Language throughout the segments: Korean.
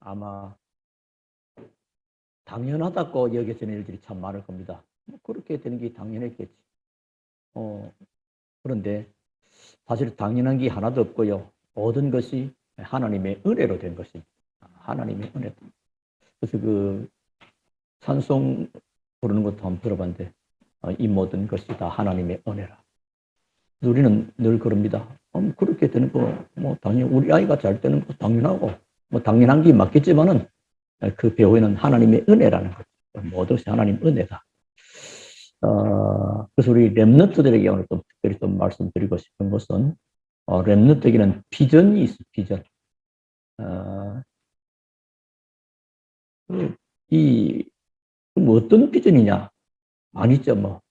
아마 당연하다고 여겨지는 일들이 참 많을 겁니다. 그렇게 되는 게 당연했겠지. 그런데 사실 당연한 게 하나도 없고요. 모든 것이 하나님의 은혜로 된 것입니다. 하나님의 은혜. 그래서 그 찬송 부르는 것도 한번 들어봤는데 이 모든 것이 다 하나님의 은혜라. 우리는 늘 그럽니다. 그렇게 되는 거, 뭐 당연히 우리 아이가 잘 되는 거 당연하고 뭐 당연한 게 맞겠지만은 그 배후에는 하나님의 은혜라는 거죠. 모든 것이 하나님 은혜다. 그래서 우리 렘넌트들에게 오늘 좀 특별히 좀 말씀드리고 싶은 것은 렘넌트에게는 비전이 있어, 비전. 뭐 어떤 비전이냐? 아니죠, 뭐.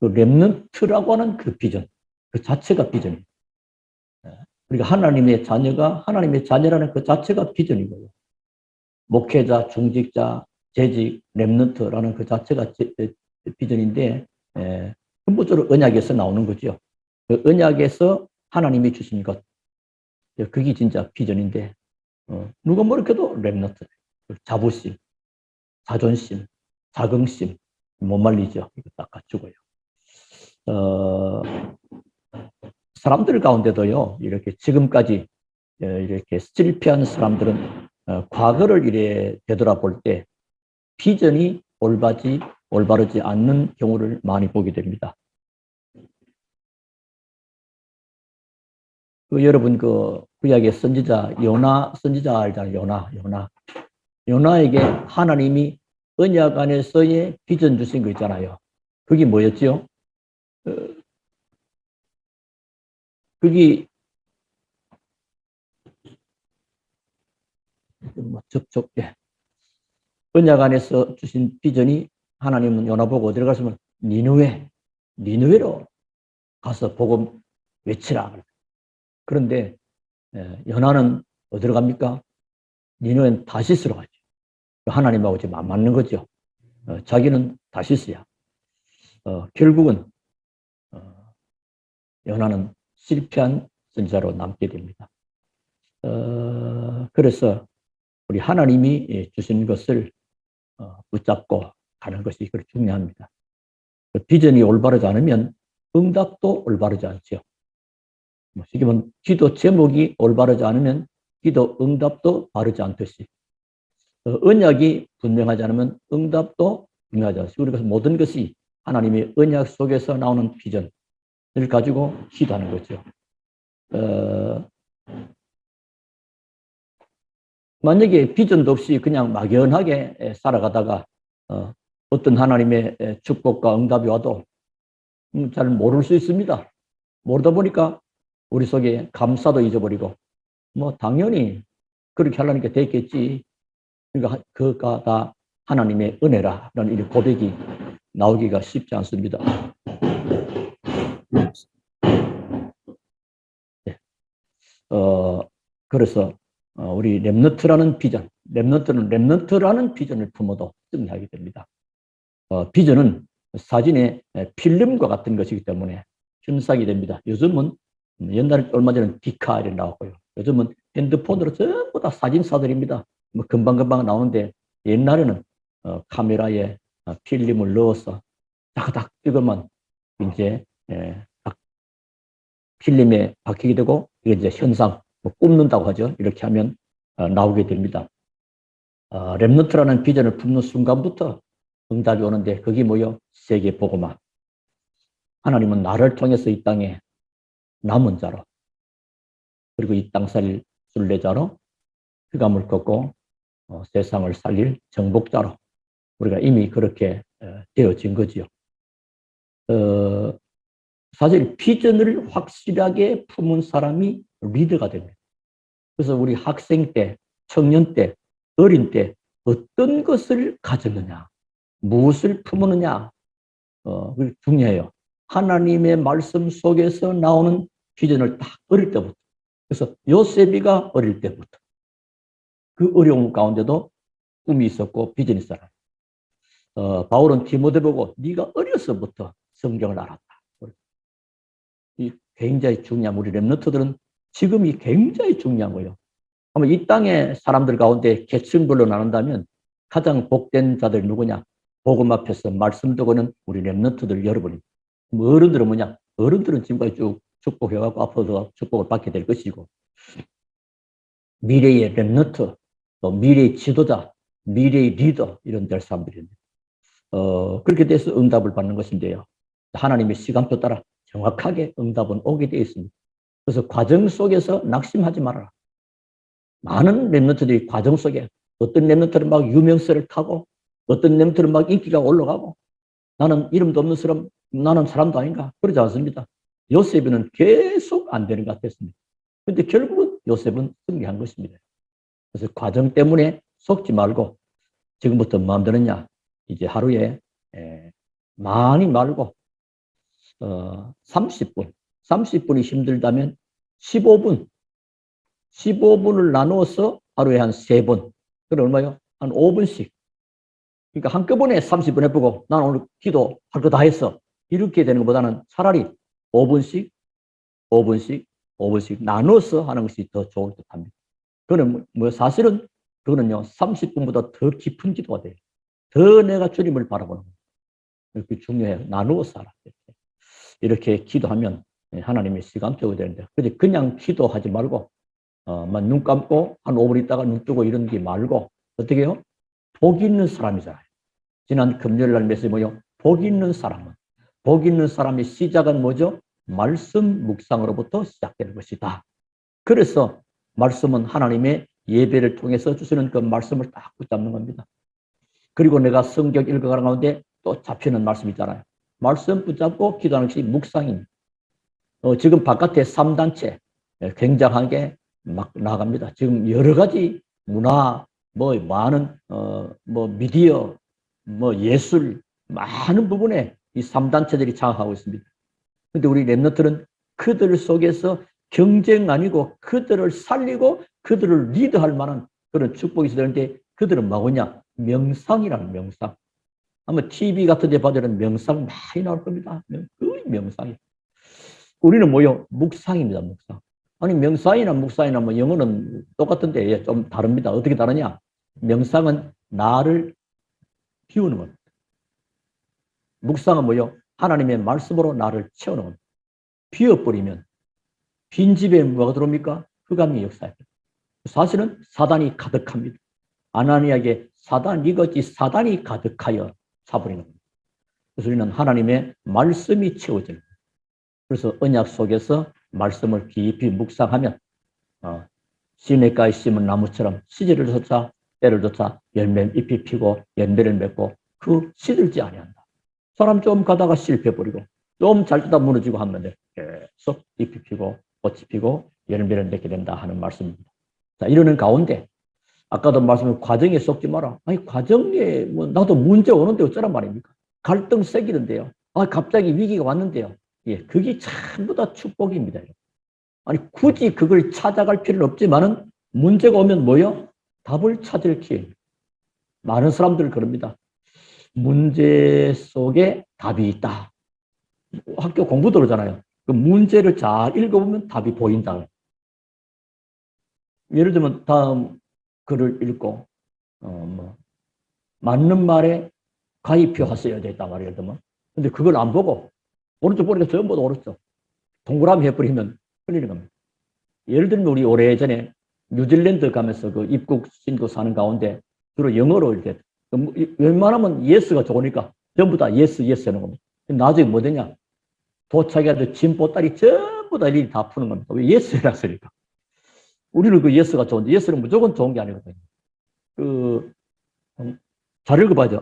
그 렘넌트라고 하는 그 비전, 그 자체가 비전입니다. 그러니까 하나님의 자녀가 하나님의 자녀라는 그 자체가 비전이고요. 목회자, 중직자, 재직, 렘넌트라는 그 자체가 비전인데 근본적으로 언약에서 나오는 거죠. 그 언약에서 하나님이 주신 것, 그게 진짜 비전인데 누가 뭐렇게 해도 렘넌트, 자부심, 자존심, 자긍심 못 말리죠. 이거 딱 갖추고요. 사람들 가운데도요, 이렇게 지금까지 이렇게 실패한 사람들은 과거를 이래 되돌아볼 때 비전이 올바르지 않는 경우를 많이 보게 됩니다. 여러분 그 구약의 선지자 요나 선지자 알잖아요. 요나에게 하나님이 언약 안에서의 비전 주신 거 있잖아요. 그게 뭐였죠? 그게 예. 언약 안에서 주신 비전이 하나님은 요나 보고 어디로 갔으면 니느웨로 가서 복음 외치라. 그런데 요나는 어디로 갑니까? 니느웨는 다시스로 가죠. 하나님하고 지금 안 맞는 거죠. 자기는 다시스야. 결국은 요나는 실패한 선지자로 남게 됩니다. 그래서 우리 하나님이 주신 것을 붙잡고 가는 것이 중요합니다. 비전이 올바르지 않으면 응답도 올바르지 않죠. 쉽게 말하면 기도 제목이 올바르지 않으면 기도 응답도 바르지 않듯이 언약이 분명하지 않으면 응답도 분명하지 않습니다. 그래서 모든 것이 하나님의 언약 속에서 나오는 비전을 가지고 기도하는 거죠. 만약에 비전도 없이 그냥 막연하게 살아가다가 어떤 하나님의 축복과 응답이 와도 잘 모를 수 있습니다. 모르다 보니까 우리 속에 감사도 잊어버리고 뭐 당연히 그렇게 하려니까 됐겠지. 그러니까 그가 다 하나님의 은혜라는 이 고백이 나오기가 쉽지 않습니다. 네. 그래서 우리 렘넌트라는 비전, 렘넌트라는 비전을 품어도 승리하게 됩니다. 비전은 사진의 필름과 같은 것이기 때문에 흠싸게 됩니다. 요즘은 옛날에 얼마 전에 디카이 나왔고요. 요즘은 핸드폰으로 전부 다 사진사들입니다. 뭐 금방금방 나오는데 옛날에는 카메라에 필름을 넣어서 딱딱 찍으면 이제 필름에 박히게 되고 이게 이제 현상, 뭐 꼽는다고 하죠. 이렇게 하면 나오게 됩니다. 렘넌트라는 비전을 품는 순간부터 응답이 오는데 그게 뭐요? 세계 복음화. 하나님은 나를 통해서 이 땅에 남은 자로 그리고 이 땅 살릴 순례자로 흑암을 걷고 세상을 살릴 정복자로 우리가 이미 그렇게 되어진 거지요. 사실 비전을 확실하게 품은 사람이 리더가 됩니다. 그래서 우리 학생 때, 청년 때, 어린 때 어떤 것을 가졌느냐, 무엇을 품었느냐, 중요해요. 하나님의 말씀 속에서 나오는 비전을 딱 어릴 때부터. 그래서 요셉이가 어릴 때부터 그 어려움 가운데도 꿈이 있었고 비전이 있었어요. 바울은 디모데 보고 네가 어려서부터 성경을 알았다. 이 굉장히 중요한 우리 렘넌트들은 지금이 굉장히 중요한 거예요. 그러면 이 땅의 사람들 가운데 계층별로 나눈다면 가장 복된 자들이 누구냐? 복음 앞에서 말씀 듣고는 우리 렘넌트들 여러분입니다. 어른들은 뭐냐? 어른들은 지금까지 쭉 축복해갖고 앞으로도 축복을 받게 될 것이고, 미래의 렘넌트, 또 미래의 지도자, 미래의 리더, 이런 될 사람들입니다. 그렇게 돼서 응답을 받는 것인데요. 하나님의 시간표 따라 정확하게 응답은 오게 되어 있습니다. 그래서 과정 속에서 낙심하지 말아라. 많은 렘넌트들이 과정 속에 어떤 렘넌트는 막 유명세를 타고 어떤 렘넌트는 막 인기가 올라가고 나는 이름도 없는 사람, 나는 사람도 아닌가? 그러지 않습니다. 요셉은 계속 안 되는 것 같았습니다. 그런데 결국은 요셉은 승리한 것입니다. 그래서 과정 때문에 속지 말고 지금부터 마음 드느냐? 이제 하루에 많이 말고 30분이 힘들다면 15분을 나누어서 하루에 한 3번. 그럼 얼마요? 한 5분씩. 그러니까 한꺼번에 30분 해보고 나는 오늘 기도할 거 다 했어. 이렇게 되는 것보다는 차라리 5분씩, 5분씩, 5분씩 나눠서 하는 것이 더 좋을 듯 합니다. 그거는 사실은 그거는요, 30분보다 더 깊은 기도가 돼요. 더 내가 주님을 바라보는 거예요. 이렇게 중요해요. 나누어서 하라. 이렇게 기도하면 하나님의 시간표가 되는데, 그냥 기도하지 말고, 눈 감고 한 5분 있다가 눈 뜨고 이런 게 말고, 어떻게 해요? 복 있는 사람이잖아요. 지난 금요일 날 메시지 뭐요? 복 있는 사람은, 복 있는 사람의 시작은 뭐죠? 말씀 묵상으로부터 시작되는 것이다. 그래서 말씀은 하나님의 예배를 통해서 주시는 그 말씀을 딱 붙잡는 겁니다. 그리고 내가 성경 읽어가는 가운데 또 잡히는 말씀 있잖아요. 말씀 붙잡고 기도하는 것이 묵상입니다. 지금 바깥에 3단체 굉장하게 막 나갑니다. 지금 여러 가지 문화, 많은 미디어, 예술, 많은 부분에 이 3단체들이 장악하고 있습니다. 그런데 우리 렘넌트는 그들 속에서 경쟁 아니고 그들을 살리고 그들을 리드할 만한 그런 축복이 있어야 되는데, 그들은 뭐냐? 명상이라는 명상. 아마 TV 같은 데 봐도 명상 많이 나올 겁니다. 거의 명상이. 우리는 뭐요? 묵상입니다, 묵상. 아니, 명상이나 묵상이나 영어는 똑같은데 좀 다릅니다. 어떻게 다르냐? 명상은 나를 비우는 겁니다. 묵상은 뭐요? 하나님의 말씀으로 나를 채우는 겁니다. 비워버리면 빈집에 뭐가 들어옵니까? 흑암이 역사해요. 사실은 사단이 가득합니다. 아나니에게 이것이 사단이 가득하여 차버리는 겁니다. 그래서 우리는 하나님의 말씀이 채워져요. 그래서 언약 속에서 말씀을 깊이 묵상하면 시냇가에 심은 나무처럼 씨를 쫓아 때를 쫓아 열매 잎이 피고 열매를 맺고 그 시들지 아니한다. 사람 좀 가다가 실패해버리고 좀 잘 뜨다 무너지고 하면 계속 잎이 피고 꽃이 피고 열매를 맺게 된다 하는 말씀입니다. 자, 이러는 가운데 아까도 말씀을 과정에 썩지 마라. 아니, 과정에 나도 문제 오는데 어쩌란 말입니까? 갈등 생기는데요. 갑자기 위기가 왔는데요. 예, 그게 전부 다 축복입니다. 아니, 굳이 그걸 찾아갈 필요는 없지만은 문제가 오면 뭐요? 답을 찾을 기회. 많은 사람들 그럽니다. 문제 속에 답이 있다. 학교 공부도 그러잖아요. 그 문제를 잘 읽어보면 답이 보인다. 예를 들면 다음 글을 읽고 맞는 말에 가입표 하셔야 되겠다 말이에요. 근데 그걸 안 보고 오른쪽 보니까 전부 다 오른쪽 동그라미 해버리면 흘리는 겁니다. 예를 들면 우리 오래전에 뉴질랜드 가면서 그 입국 신고 사는 가운데 주로 영어로 이렇게 웬만하면 예스가 좋으니까 전부 다 예스 하는 겁니다. 나중에 뭐 되냐? 도착해서 짐 보따리 전부 다 일일이 다 푸는 겁니다. 왜 예스 해놨으니까. 우리는 그 예스가 좋은데 예스는 무조건 좋은 게 아니거든요. 잘 읽어봐야죠.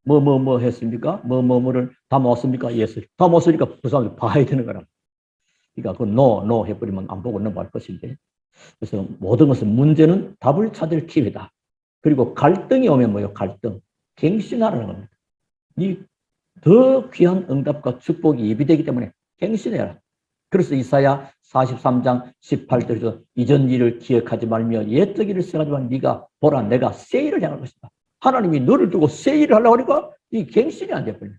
뭐 했습니까? 뭐를 다 모았습니까? 예스. 다 모았으니까 그 사람들 봐야 되는 거라. 그러니까 그 no 해버리면 안 보고 넘어갈 것인데. 그래서 모든 것은 문제는 답을 찾을 기회다. 그리고 갈등이 오면 뭐예요? 갈등. 갱신하라는 겁니다. 이 더 귀한 응답과 축복이 예비되기 때문에 갱신해라. 그래서 이사야 43장 18절에서 이전 일을 기억하지 말며 옛적 일을 생각하지 말며 네가 보라 내가 새 일을 향할 것이다. 하나님이 너를 두고 새 일을 하려고 하니까 이 갱신이 안 돼버려요.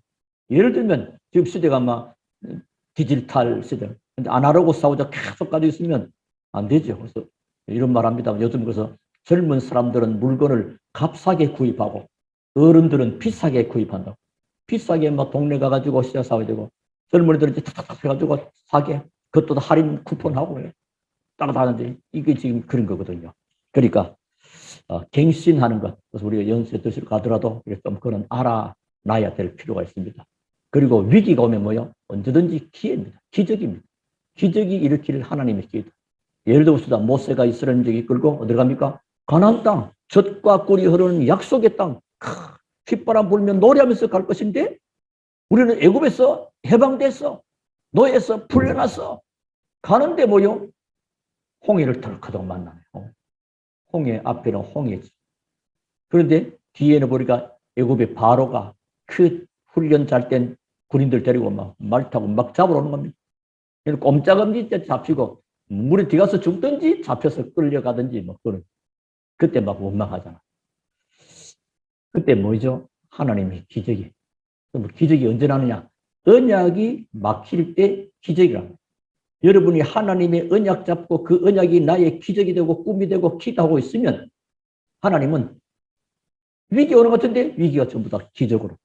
예를 들면 지금 시대가 막 디지털 시대, 근데 아날로그 사우자 계속 가지고 있으면 안 되죠. 그래서 이런 말 합니다. 요즘 그래서 젊은 사람들은 물건을 값싸게 구입하고 어른들은 비싸게 구입한다고. 비싸게 막 동네 가가지고 시장 사야 되고 젊은이들은 이제 탁탁탁 해가지고 사게 그것도 할인 쿠폰하고 따라다니는데 이게 지금 그런 거거든요. 그러니까 갱신하는 것. 그래서 우리가 연세 드시러 가더라도 좀 그런 알아놔야 될 필요가 있습니다. 그리고 위기가 오면 뭐요? 언제든지 기회입니다. 기적입니다. 기적이 일으킬 하나님의 기회다. 예를 들어서 모세가 이스라엘 민족이 이끌고 어디 갑니까? 가나안 땅, 젖과 꿀이 흐르는 약속의 땅. 휘바람 불면 노래하면서 갈 것인데 우리는 애굽에서 해방됐어. 노예에서 풀려났어. 가는데 뭐요? 홍해를 덜커덕 만나네. 홍해 앞에는 홍해지. 그런데 뒤에는 보니까 애굽의 바로가 그 훈련 잘 된 군인들 데리고 막 말 타고 막 잡으러 오는 겁니다. 꼼짝없이 잡히고 물에 들어가서 죽든지 잡혀서 끌려가든지 뭐 그런. 그때 막 원망하잖아. 그때 뭐죠? 하나님의 기적이. 기적이 언제 나느냐? 언약이 막힐 때 기적이랍니다. 여러분이 하나님의 언약 잡고 그 언약이 나의 기적이 되고 꿈이 되고 기도하고 있으면 하나님은 위기 오는 것 같은데 위기가 전부 다 기적으로.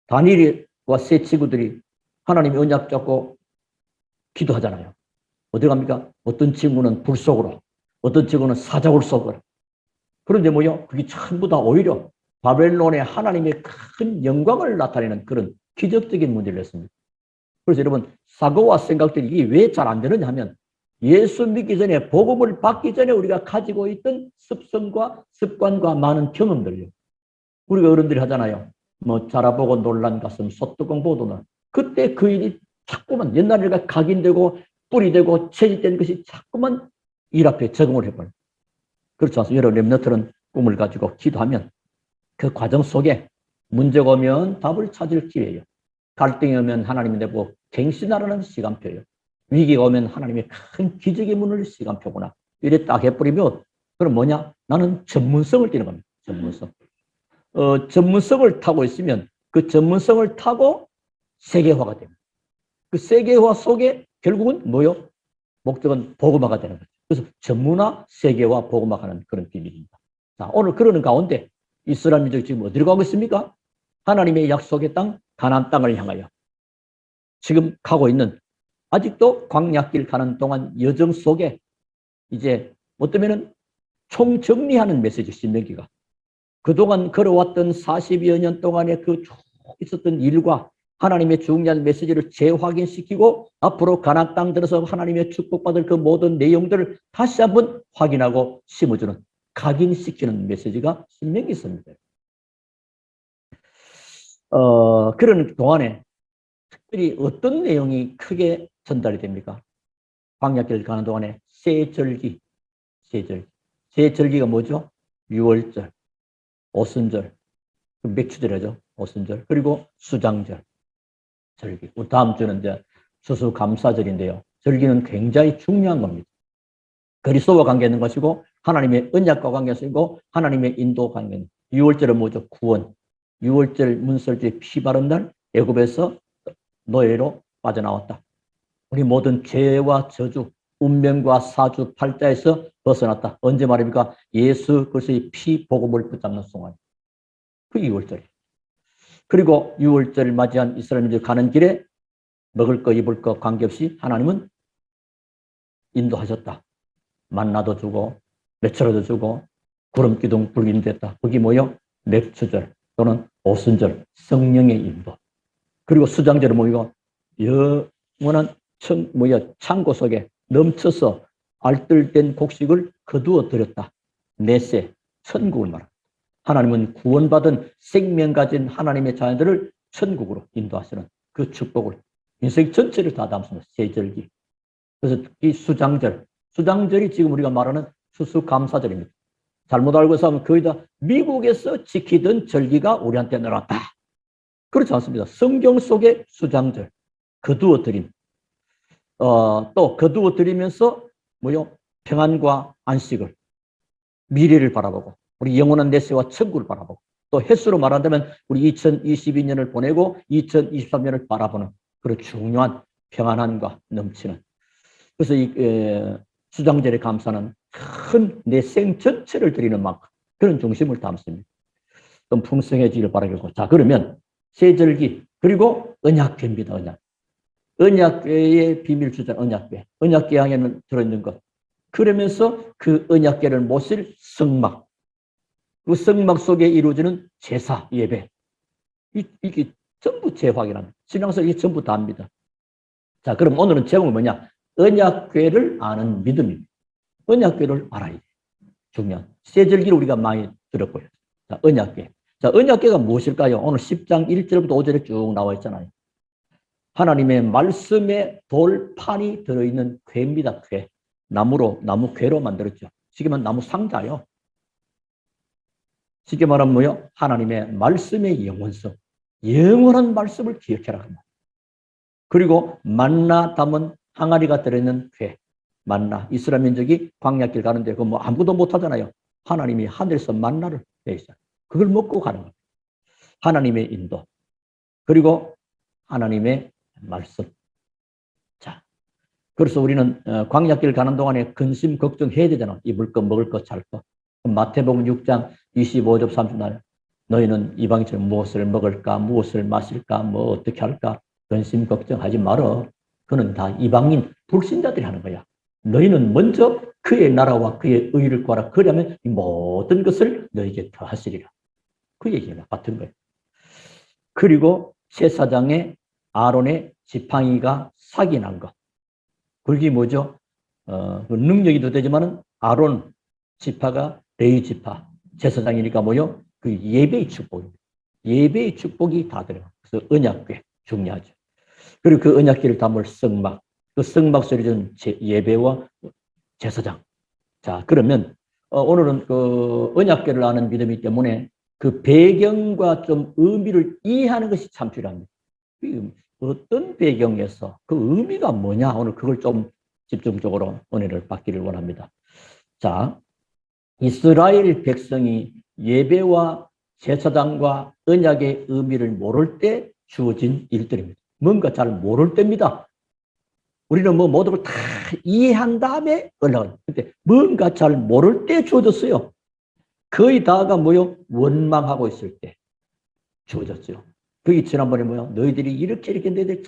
다니엘과 세 친구들이 하나님의 언약 잡고 기도하잖아요. 어디 갑니까? 어떤 친구는 불 속으로, 어떤 친구는 사자굴 속으로. 그런데 뭐요? 그게 전부 다 오히려 바벨론의 하나님의 큰 영광을 나타내는 그런 기적적인 문제를 냈습니다. 그래서 여러분 사고와 생각들이 이게 왜 잘 안 되느냐 하면 예수 믿기 전에 복음을 받기 전에 우리가 가지고 있던 습성과 습관과 많은 경험들이요. 우리가 어른들이 하잖아요. 뭐 자라보고 놀란 가슴 소뚜껑 보도는 그때 그 일이 자꾸만 옛날에 각인되고 뿌리 되고 체질된 것이 자꾸만 일 앞에 적응을 해버려요. 그렇지 않습니까? 여러 렘너트는 꿈을 가지고 기도하면 그 과정 속에 문제가 오면 답을 찾을 기회예요. 갈등이 오면 하나님이 내고 갱신하라는 시간표예요. 위기가 오면 하나님의 큰 기적의 문을 시간표구나. 이래 딱 해버리면 그럼 뭐냐? 나는 전문성을 띠는 겁니다. 전문성. 전문성을 타고 있으면 그 전문성을 타고 세계화가 됩니다. 그 세계화 속에 결국은 뭐요? 목적은 복음화가 되는 거죠. 그래서 전문화, 세계화, 복음화하는 그런 비밀입니다. 자, 오늘 그러는 가운데 이스라엘 민족이 지금 어디로 가고 있습니까? 하나님의 약속의 땅, 가나안 땅을 향하여 지금 가고 있는 아직도 광야길 가는 동안 여정 속에 이제 어쩌면은 총정리하는 메시지 신명기가 그동안 걸어왔던 40여 년 동안의 그 있었던 일과 하나님의 중요한 메시지를 재확인시키고 앞으로 가나안 땅 들어서 하나님의 축복받을 그 모든 내용들을 다시 한번 확인하고 심어주는 각인시키는 메시지가 신명기서입니다. 그런 동안에 특별히 어떤 내용이 크게 전달이 됩니까? 광야길 가는 동안에 세절기. 세절기가 뭐죠? 6월절, 오순절, 맥추절이죠. 오순절. 그리고 수장절, 절기. 다음 주는 이제 추수감사절인데요. 절기는 굉장히 중요한 겁니다. 그리스도와 관계있는 것이고 하나님의 언약과 관계있고 하나님의 인도 관계는 6월절은 뭐죠? 구원. 6월절 문설주의 피 바른 날 애굽에서 노예로 빠져나왔다. 우리 모든 죄와 저주, 운명과 사주, 팔자에서 벗어났다. 언제 말입니까? 예수 그리스도의 피 복음을 붙잡는 순간. 그 6월절이에요. 그리고 6월절을 맞이한 이스라엘민들 가는 길에 먹을 거 입을 거 관계없이 하나님은 인도하셨다. 만나도 주고 메추라도 주고 구름 기둥 불기둥 됐다. 그게 뭐요? 맥추절 또는 오순절 성령의 인도. 그리고 수장절은 뭐이고 영원한 창고 속에 넘쳐서 알뜰된 곡식을 거두어 들였다. 내세 천국을 말합니다. 하나님은 구원받은 생명 가진 하나님의 자녀들을 천국으로 인도하시는 그 축복을 인생 전체를 다 담습니다. 세절기. 그래서 이 수장절이 지금 우리가 말하는 추수감사절입니다. 잘못 알고 있으면 거의 다 미국에서 지키던 절기가 우리한테 늘었다. 그렇지 않습니다. 성경 속의 수장절, 거두어 드림. 또 거두어 드리면서 뭐요? 평안과 안식을, 미래를 바라보고 우리 영원한 내세와 천국을 바라보고 또 횟수로 말한다면 우리 2022년을 보내고 2023년을 바라보는 그런 중요한 평안함과 넘치는 그래서 이 수장절의 감사는 큰 내 생 전체를 드리는 만큼 그런 중심을 담습니다. 좀 풍성해지길 바라겠고. 자, 그러면 세절기 그리고 언약궤입니다. 언약. 언약궤의 비밀 주자 언약궤. 언약궤 안에는 들어있는 것. 그러면서 그 언약궤를 모실 성막. 그 성막 속에 이루어지는 제사, 예배. 이게 전부 재확인합니다. 신앙서 이게 전부 다 합니다. 자, 그럼 오늘은 제목은 뭐냐? 언약궤를 아는 믿음입니다. 언약궤를 알아야 돼. 중요한. 세절기를 우리가 많이 들었고요. 자, 언약궤. 자, 언약궤가 무엇일까요? 오늘 10장 1절부터 5절에 쭉 나와 있잖아요. 하나님의 말씀의 돌판이 들어있는 궤입니다. 궤. 나무 궤로 만들었죠. 쉽게 말하면 나무 상자요. 쉽게 말하면 뭐요? 하나님의 말씀의 영원성. 영원한 말씀을 기억해라. 그리고 만나 담은 항아리가 들어있는 궤. 만나. 이스라엘 민족이 광야길 가는데 그거 뭐 아무도 못 하잖아요. 하나님이 하늘에서 만나를 내리잖아요. 그걸 먹고 가는 거예요. 하나님의 인도. 그리고 하나님의 말씀. 자, 그래서 우리는 광야길 가는 동안에 근심 걱정해야 되잖아. 입을 거, 먹을 거, 잘 거. 마태복음 6장 25절 30절 너희는 이방인처럼 무엇을 먹을까, 무엇을 마실까, 뭐 어떻게 할까 근심 걱정하지 말어. 그는 다 이방인 불신자들이 하는 거야. 너희는 먼저 그의 나라와 그의 의를 구하라. 그러면 이 모든 것을 너희에게 더하시리라. 그 얘기가 같은 거예요. 그리고 제사장의 아론의 지팡이가 사기 난 것. 그게 뭐죠? 능력이 더 되지만은 아론 지파가 레위 지파 제사장이니까 뭐요? 그 예배의 축복입니다. 예배의 축복이 다 들어요. 그래서 언약궤 중요하죠. 그리고 그 언약궤를 담을 성막, 그 성막 소리 는 예배와 제사장. 자, 그러면 오늘은 그 언약궤를 아는 믿음이기 때문에 그 배경과 좀 의미를 이해하는 것이 참 필요합니다. 어떤 배경에서 그 의미가 뭐냐? 오늘 그걸 좀 집중적으로 은혜를 받기를 원합니다. 자, 이스라엘 백성이 예배와 제사장과 언약의 의미를 모를 때 주어진 일들입니다. 뭔가 잘 모를 때입니다. 우리는 뭐 모든 걸 다 이해한 다음에 올라가요. 근데 뭔가 잘 모를 때 주어졌어요. 거의 다가 뭐요? 원망하고 있을 때 주어졌어요. 그게 지난번에 뭐요? 너희들이 이렇게 너희들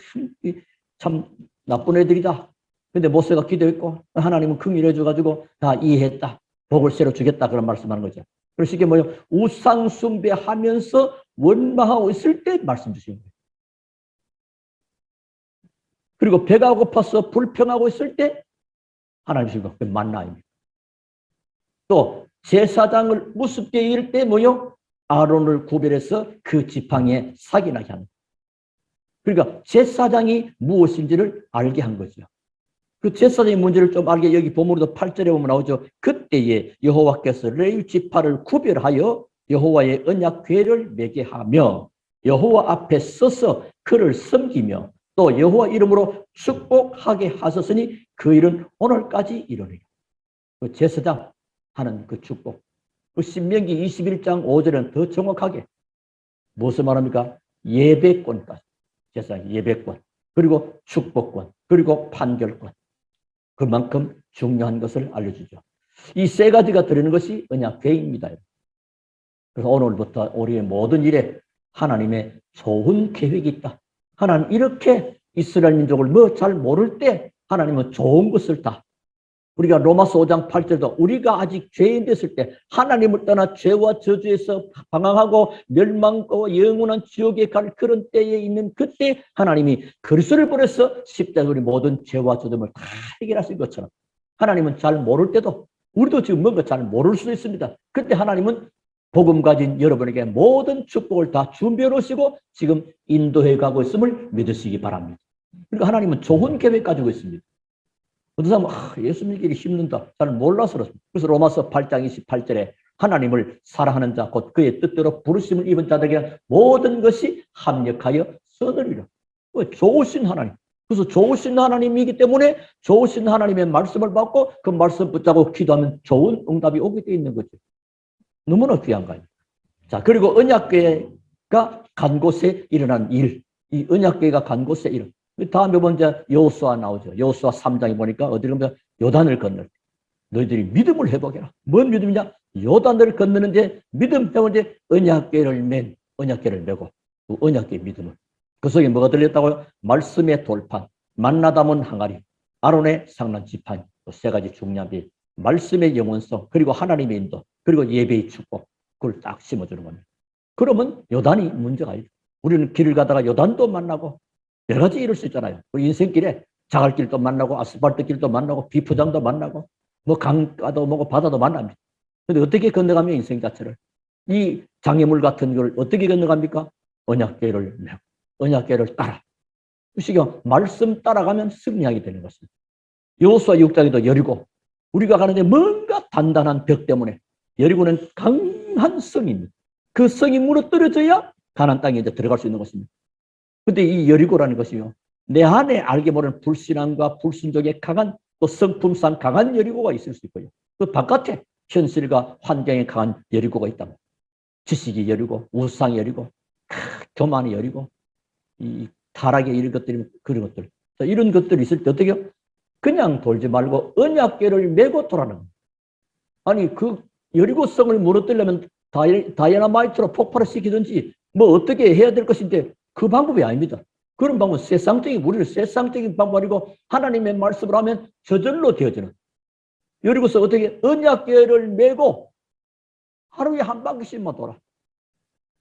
참 나쁜 애들이다. 근데 모세가 기도했고 하나님은 긍휼해 줘가지고 다 이해했다. 복을 새로 주겠다. 그런 말씀하는 거죠. 그래서 이게 뭐요? 우상 숭배하면서 원망하고 있을 때 말씀 주시는 거예요. 그리고 배가 고파서 불평하고 있을 때 하나님 주시는 거 만나입니다. 또 제사장을 무섭게 이길 때 뭐요? 아론을 구별해서 그 지팡이에 사기나게 하는. 그러니까 제사장이 무엇인지를 알게 한 거죠. 그 제사장의 문제를 좀 알게 여기 보물도 8절에 보면 나오죠. 그때에 여호와께서 레위 지파를 구별하여 여호와의 언약궤를 매게 하며 여호와 앞에 서서 그를 섬기며 또 여호와 이름으로 축복하게 하셨으니 그 일은 오늘까지 이르리라. 그 제사장 하는 그 축복. 그 신명기 21장 5절은 더 정확하게 무엇을 말합니까? 예배권까지. 제사장 예배권. 그리고 축복권. 그리고 판결권. 그만큼 중요한 것을 알려주죠. 이 세 가지가 들어있는 것이 언약궤입니다. 그래서 오늘부터 우리의 모든 일에 하나님의 좋은 계획이 있다. 하나님 이렇게 이스라엘 민족을 뭐 잘 모를 때 하나님은 좋은 것을 다. 우리가 로마서 5장 8절도 우리가 아직 죄인 됐을 때 하나님을 떠나 죄와 저주에서 방황하고 멸망과 영원한 지옥에 갈 그런 때에 있는 그때 하나님이 그리스도를 보내서 십자가로 우리 모든 죄와 저주를 다 해결하신 것처럼 하나님은 잘 모를 때도 우리도 지금 뭔가 잘 모를 수도 있습니다. 그때 하나님은 복음 가진 여러분에게 모든 축복을 다 준비해 놓으시고 지금 인도해 가고 있음을 믿으시기 바랍니다. 그러니까 하나님은 좋은 계획 가지고 있습니다. 어떤 사람은 예수 믿기를 힘든다. 잘 몰라서 그렇습니다. 그래서 로마서 8장 28절에 하나님을 사랑하는 자 곧 그의 뜻대로 부르심을 입은 자들에게 모든 것이 합력하여 선을 이루어. 좋으신 하나님. 그래서 좋으신 하나님이기 때문에 좋으신 하나님의 말씀을 받고 그 말씀 붙잡고 기도하면 좋은 응답이 오게 되어 있는 거죠. 너무나 귀한 거예요. 자, 그리고 언약궤가 간 곳에 일어난 일. 이 언약궤가 간 곳에 다음에 먼저 여호수아 나오죠. 여호수아 3장에 보니까 어디를 보면 요단을 건널 때. 너희들이 믿음을 회복해라. 뭔 믿음이냐? 요단을 건너는데 믿음 때문에 언약궤를 메고 그 언약궤 믿음을. 그 속에 뭐가 들렸다고요? 말씀의 돌판, 만나 담은 항아리, 아론의 상난 지팡이, 또 세 가지 중요한 비, 말씀의 영원성, 그리고 하나님의 인도, 그리고 예배의 축복, 그걸 딱 심어주는 겁니다. 그러면 요단이 문제가 아니죠. 우리는 길을 가다가 요단도 만나고 여러 가지 이럴 수 있잖아요. 우리 인생길에 자갈길도 만나고 아스팔트 길도 만나고 비포장도 만나고 뭐 강가도 뭐고 바다도 만납니다. 근데 어떻게 건너가면 인생 자체를 이 장애물 같은 걸 어떻게 건너갑니까? 언약궤를 메고 언약궤를 따라. 시경 말씀 따라가면 승리하게 되는 것입니다. 여호수아 6장에도 여리고 우리가 가는데 뭔가 단단한 벽 때문에 여리고는 강한 성입니다. 그 성이 무너뜨려져야 가나안 땅에 이제 들어갈 수 있는 것입니다. 근데 이 여리고라는 것이요. 내 안에 알게 모르는 불신앙과 불순종의 강한 또 성품상 강한 여리고가 있을 수 있고요. 그 바깥에 현실과 환경에 강한 여리고가 있다. 지식이 여리고, 우상이 여리고, 교만이 여리고, 이 타락의 이런 것들이 그런 것들. 이런 것들이 있을 때 어떻게 해요? 그냥 돌지 말고 언약궤를 메고 돌아는. 아니 그 여리고성을 무너뜨리려면 다이너마이트로 폭발을 시키든지 뭐 어떻게 해야 될 것인데 그 방법이 아닙니다. 그런 방법은 세상적인 우리는 세상적인 방법이 아니고 하나님의 말씀을 하면 저절로 되어지는. 여리고서 어떻게 언약궤를 메고 하루에 한 바퀴씩만 돌아.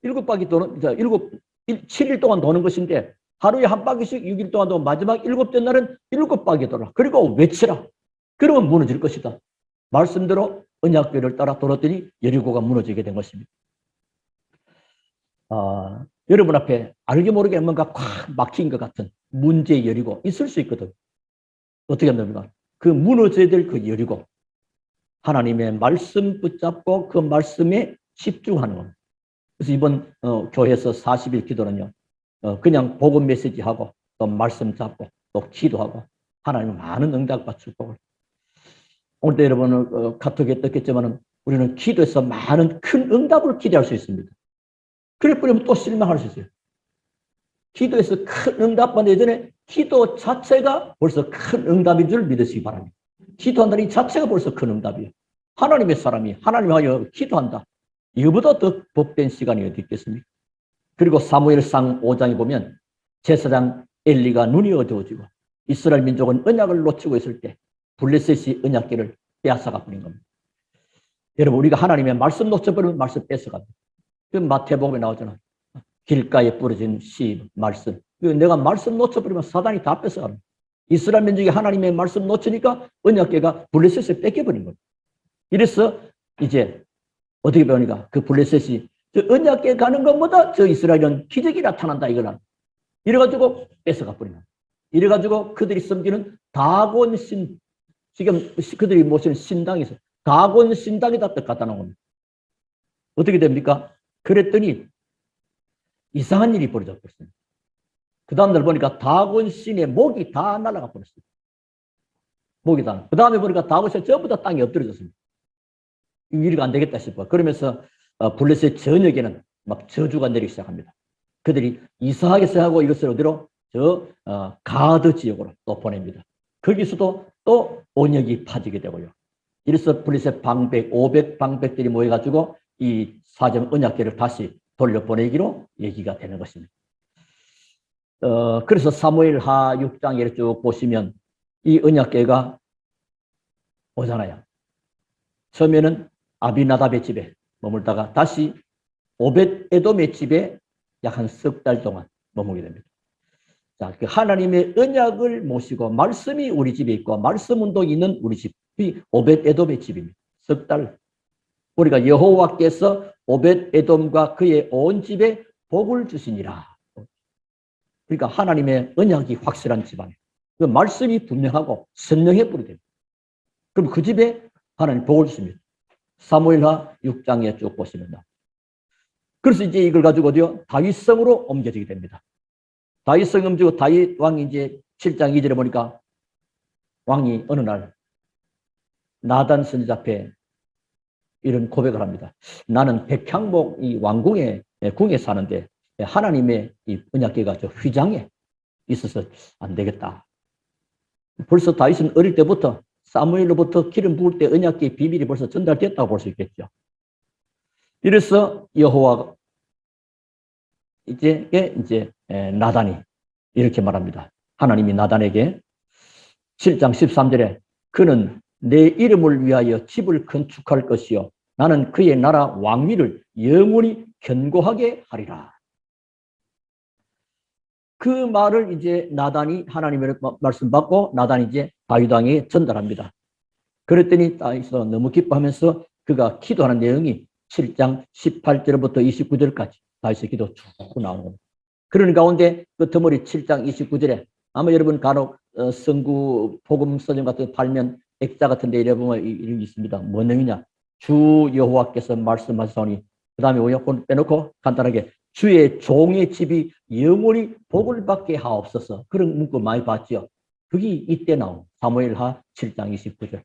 7바퀴 도는 7일 동안 도는 것인데 하루에 한 바퀴씩 6일 동안 도는 마지막 7째 날은 7바퀴 돌아. 그리고 외치라. 그러면 무너질 것이다. 말씀대로 언약궤를 따라 돌았더니 여리고가 무너지게 된 것입니다. 여러분 앞에 알게 모르게 뭔가 꽉 막힌 것 같은 문제 여리고 있을 수 있거든. 어떻게 합니까? 그 무너져야 될 그 여리고 하나님의 말씀 붙잡고 그 말씀에 집중하는 겁니다. 그래서 이번 교회에서 40일 기도는요. 그냥 복음 메시지 하고 또 말씀 잡고 또 기도하고 하나님은 많은 응답과 축복을. 오늘도 여러분은 카톡에 떴겠지만 우리는 기도에서 많은 큰 응답을 기대할 수 있습니다. 그럴 뿐이면 또 실망할 수 있어요. 기도에서 큰 응답받는 예전에 기도 자체가 벌써 큰 응답인 줄 믿으시기 바랍니다. 기도한다는 이 자체가 벌써 큰 응답이에요. 하나님의 사람이 하나님 하여 기도한다. 이거보다 더 복된 시간이 어디 있겠습니까? 그리고 사무엘상 5장에 보면 제사장 엘리가 눈이 어두워지고 이스라엘 민족은 언약을 놓치고 있을 때 블레셋이 언약궤를 빼앗아가 버린 겁니다. 여러분 우리가 하나님의 말씀 놓쳐버리면 말씀 뺏어갑니다. 그 마태복음에 나오잖아. 길가에 뿌려진 씨 말씀. 내가 말씀 놓쳐버리면 사단이 다 뺏어갑니다. 이스라엘 민족이 하나님의 말씀 놓치니까 언약궤가 블레셋에 뺏겨버린 겁니다. 이래서 이제 어떻게 배우니까 그 블레셋이 저 언약궤 가는 것보다 저 이스라엘은 기적이 나타난다 이거는. 이래가지고 뺏어가 버리는. 이래가지고 그들이 섬기는 다곤신 지금 그들이 모시는 신당에서 다곤 신당에다 딱 갖다 놓은 겁니다. 어떻게 됩니까? 그랬더니 이상한 일이 벌어져 버렸습니다. 그 다음날 보니까 다곤 신의 목이 다 날아가 버렸습니다. 목이 다. 그 다음에 보니까 다곤 신 전부 다 땅에 엎드려졌습니다. 일이 안 되겠다 싶어. 그러면서 블레셋 전역에는 막 저주가 내리기 시작합니다. 그들이 이상하게 생각하고 이것을 어디로? 가드 지역으로 또 보냅니다. 거기서도 또 언역이 파지게 되고요. 이래서 블레셋 방백, 500방백들이 모여가지고 이 사점 언약궤를 다시 돌려보내기로 얘기가 되는 것입니다. 그래서 사무엘하 6장에 쭉 보시면 이 언약궤가 오잖아요. 처음에는 아비나답의 집에 머물다가 다시 오벳 에돔의 집에 약 한 석 달 동안 머물게 됩니다. 자, 그 하나님의 언약을 모시고 말씀이 우리 집에 있고 말씀 운동이 있는 우리 집이 오벳 에돔의 집입니다. 석 달. 우리가 여호와께서 오벳 에돔과 그의 온 집에 복을 주시니라. 그러니까 하나님의 언약이 확실한 집안에 그 말씀이 분명하고 선명해 뿌리됩니다. 그럼 그 집에 하나님 복을 주십니다. 사무엘하 6장에 쭉 보시면 그래서 이제 이걸 가지고 어디요? 다윗성으로 옮겨지게 됩니다. 다윗성 옮기고 다윗 왕이 이제 7장 2절에 보니까 왕이 어느 날 나단 선지자 앞에 이런 고백을 합니다. 나는 백향목 이 왕궁에 궁에 사는데 하나님의 이 언약궤가 저 휘장에 있어서 안 되겠다. 벌써 다윗은 어릴 때부터 사무엘로부터 기름 부을 때 언약궤의 비밀이 벌써 전달됐다고 볼 수 있겠죠. 이래서 여호와 이제 나단이 이렇게 말합니다. 하나님이 나단에게 7장 13절에 그는 내 이름을 위하여 집을 건축할 것이요 나는 그의 나라 왕위를 영원히 견고하게 하리라. 그 말을 이제 나단이 하나님의 말씀 받고 나단이 이제 다윗 왕에게 전달합니다. 그랬더니 다윗이 너무 기뻐하면서 그가 기도하는 내용이 7장 18절부터 29절까지 다윗의 기도 쭉 나오는 겁니다. 그런 가운데 그 덩어리 7장 29절에 아마 여러분 간혹 성구 복음 서점 같은 거 팔면 액자 같은 데 이래보면 이런 게 있습니다. 뭔 내용이냐? 주 여호와께서 말씀하시오니 그 다음에 오역권 빼놓고 간단하게 주의 종의 집이 영원히 복을 받게 하옵소서. 그런 문구 많이 봤죠. 그게 이때 나온 사무엘하 7장 29절.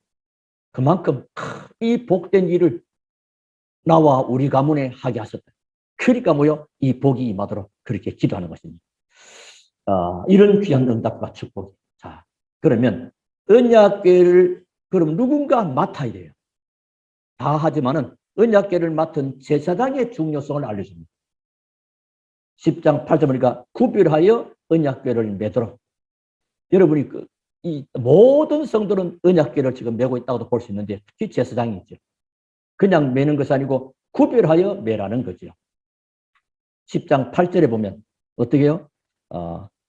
그만큼 이 복된 일을 나와 우리 가문에 하게 하셨다. 그러니까 뭐요? 이 복이 임하도록 그렇게 기도하는 것입니다. 이런 귀한 응답과 축복. 자, 그러면 언약궤를 그럼 누군가 맡아야 돼요. 다 하지만은 언약궤를 맡은 제사장의 중요성을 알려줍니다. 10장 8절 보니까 구별하여 언약궤를 매도록. 여러분이 이 모든 성도는 언약궤를 지금 메고 있다고도 볼 수 있는데 특히 제사장이 있죠. 그냥 매는 것이 아니고 구별하여 매라는 거죠. 10장 8절에 보면 어떻게 해요?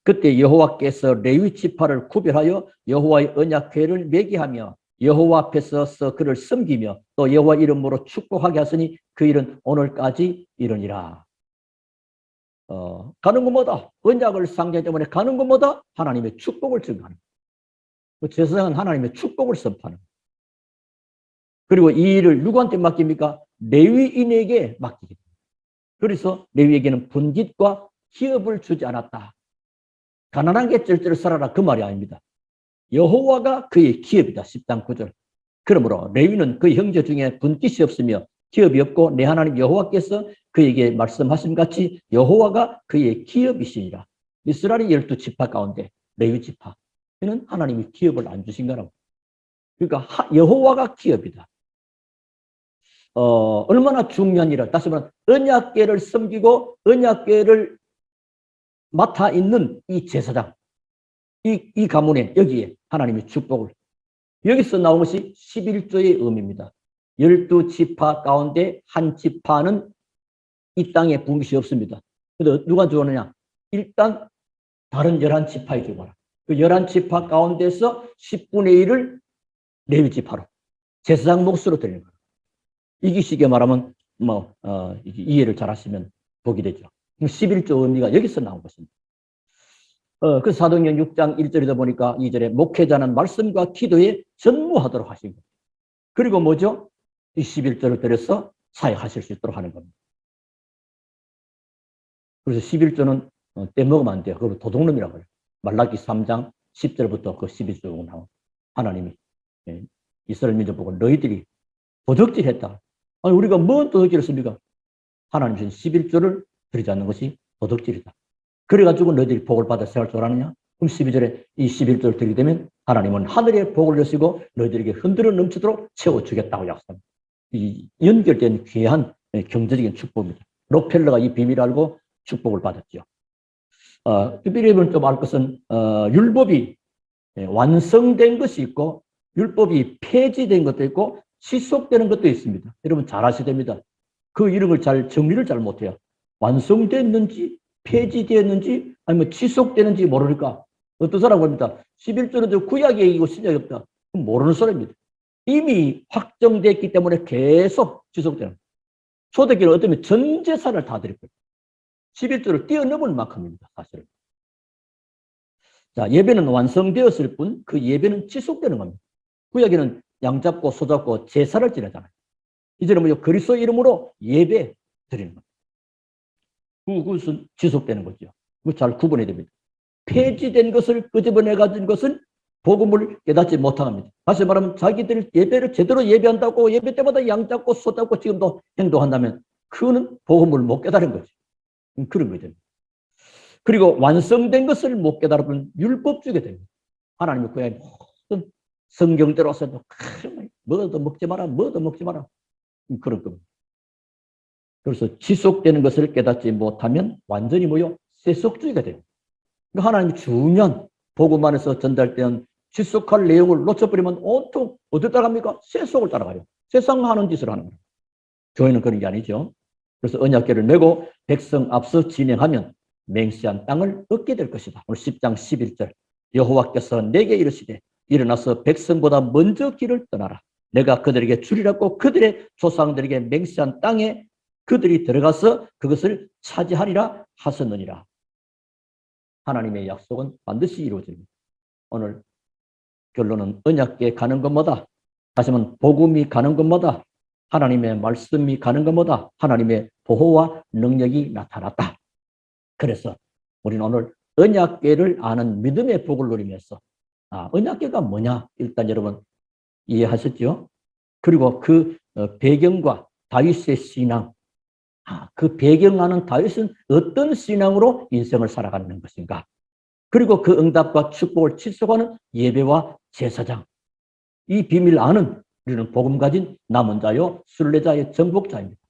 그때 여호와께서 레위 지파를 구별하여 여호와의 언약궤를 매게 하며 여호와 앞에서 그를 섬기며 또 여호와 이름으로 축복하게 하시니 그 일은 오늘까지 이르니라. 가는 곳마다 언약을 상징하기 때문에 가는 곳마다 하나님의 축복을 증거하는 거예요. 제사장은 하나님의 축복을 선포하는 거예요. 그리고 이 일을 누구한테 맡깁니까? 레위인에게 맡기게 됩니다. 그래서 레위에게는 분깃과 기업을 주지 않았다. 가난한 게 쩔쩔 살아라 그 말이 아닙니다. 여호와가 그의 기업이다. 10장 9절. 그러므로 레위는 그 형제 중에 분깃이 없으며 기업이 없고 내 하나님 여호와께서 그에게 말씀하신 같이 여호와가 그의 기업이시니라. 이스라엘의 12지파 가운데 레위 지파. 이는 하나님이 기업을 안 주신 거라고. 그러니까 여호와가 기업이다. 얼마나 중요한 일을, 다시 말하면 언약궤를 섬기고 언약궤를 맡아 있는 이 제사장, 이 가문에 여기에 하나님의 축복을. 여기서 나온 것이 11조의 의미입니다. 12지파 가운데 한 지파는 이 땅에 분깃이 없습니다. 그래서 누가 주었느냐? 일단 다른 11지파에 주어라. 그 11지파 가운데서 10분의 1을 레위 지파로 제사장 몫으로 드리는 거예요. 이게 쉽게 말하면 이해를 잘 하시면 복이 되죠. 11조 의미가 여기서 나온 것입니다. 그 사도행전 6장 1절이다 보니까 2절에 목회자는 말씀과 기도에 전무하도록 하신 거예요. 그리고 뭐죠? 이 11조를 들여서 사역하실 수 있도록 하는 겁니다. 그래서 11조는 떼먹으면 안 돼요. 그걸 도둑놈이라고 해요. 말라기 3장 10절부터 그 11조 나온 하나님이 이스라엘 민족 보고 너희들이 도둑질했다. 아니 우리가 뭔 도둑질을 했습니까? 하나님 주신 11조를 드리지 않는 것이 도둑질이다. 그래가지고 너희들이 복을 받아 생활 줄 아느냐? 그럼 12절에 이 11조를 드리게 되면 하나님은 하늘의 복을 여시고 너희들에게 흔들어 넘치도록 채워주겠다고 약속합니다. 이 연결된 귀한 경제적인 축복입니다. 록펠러가 이 비밀을 알고 축복을 받았죠. 특별히 좀 알 것은 율법이 완성된 것이 있고 율법이 폐지된 것도 있고 지속되는 것도 있습니다. 여러분 잘 아셔야 됩니다. 그 이름을 정리를 잘 못해요. 완성됐는지 폐지되었는지 아니면 지속되는지 모르니까 어떤 사람 겁니다. 11조는 구약이 얘기고 신약이 없다. 모르는 소리입니다. 이미 확정됐기 때문에 계속 지속되는 거예요. 초대교회는 어쩌면 전 재산을 다 드릴 거예요. 11조를 뛰어넘을 만큼입니다. 사실은. 자, 예배는 완성되었을 뿐 그 예배는 지속되는 겁니다. 구약에는 양 잡고 소 잡고 제사를 지내잖아요. 이제는 뭐죠? 그리스도 이름으로 예배 드리는 겁니다. 그것은 지속되는 거죠. 그거 잘 구분해야 됩니다. 폐지된 것을 끄집어내 가진 것은 복음을 깨닫지 못한 겁니다. 다시 말하면 자기들 예배를 제대로 예배한다고 예배 때마다 양 잡고 소 잡고 지금도 행동한다면 그거는 복음을 못 깨달은 거죠. 그런 거죠. 그리고 완성된 것을 못 깨달으면 율법 주게 됩니다. 하나님의 구약의 모든 성경대로서도 뭐도 먹지 마라, 뭐도 먹지 마라. 그런 겁니다. 그래서 지속되는 것을 깨닫지 못하면 완전히 뭐요? 세속주의가 돼요. 그러니까 하나님이 중요한 복음 안에서 전달된 지속할 내용을 놓쳐버리면 온통 어디 따라갑니까? 세속을 따라가요. 세상 하는 짓을 하는 거예요. 교회는 그런 게 아니죠. 그래서 언약궤를 메고 백성 앞서 진행하면 맹세한 땅을 얻게 될 것이다. 오늘 10장 11절 여호와께서 내게 이르시되 일어나서 백성보다 먼저 길을 떠나라. 내가 그들에게 주리라고 그들의 조상들에게 맹세한 땅에 그들이 들어가서 그것을 차지하리라 하셨느니라. 하나님의 약속은 반드시 이루어집니다. 오늘 결론은 언약궤 가는 것마다, 다시 한번 복음이 가는 것마다, 하나님의 말씀이 가는 것마다 하나님의 보호와 능력이 나타났다. 그래서 우리는 오늘 언약궤를 아는 믿음의 복을 누리면서 언약궤가 뭐냐? 일단 여러분 이해하셨죠? 그리고 그 배경과 다윗의 신앙, 그 배경하는 다윗은 어떤 신앙으로 인생을 살아가는 것인가? 그리고 그 응답과 축복을 지속하는 예배와 제사장, 이 비밀 아는 우리는 복음 가진 남은 자요 순례자의 정복자입니다.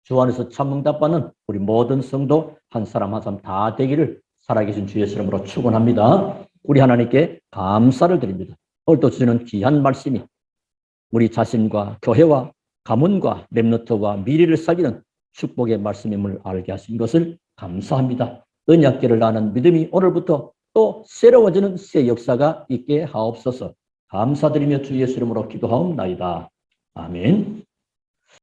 주 안에서 참 응답받는 우리 모든 성도 한 사람 한 사람 다 되기를 살아계신 주의 이름으로 축원합니다. 우리 하나님께 감사를 드립니다. 오늘도 주시는 귀한 말씀이 우리 자신과 교회와 가문과 렘너트와 미래를 살리는 축복의 말씀임을 알게 하신 것을 감사합니다. 언약궤를 아는 믿음이 오늘부터 또 새로워지는 새 역사가 있게 하옵소서. 감사드리며 주 예수 이름으로 기도하옵나이다. 아멘.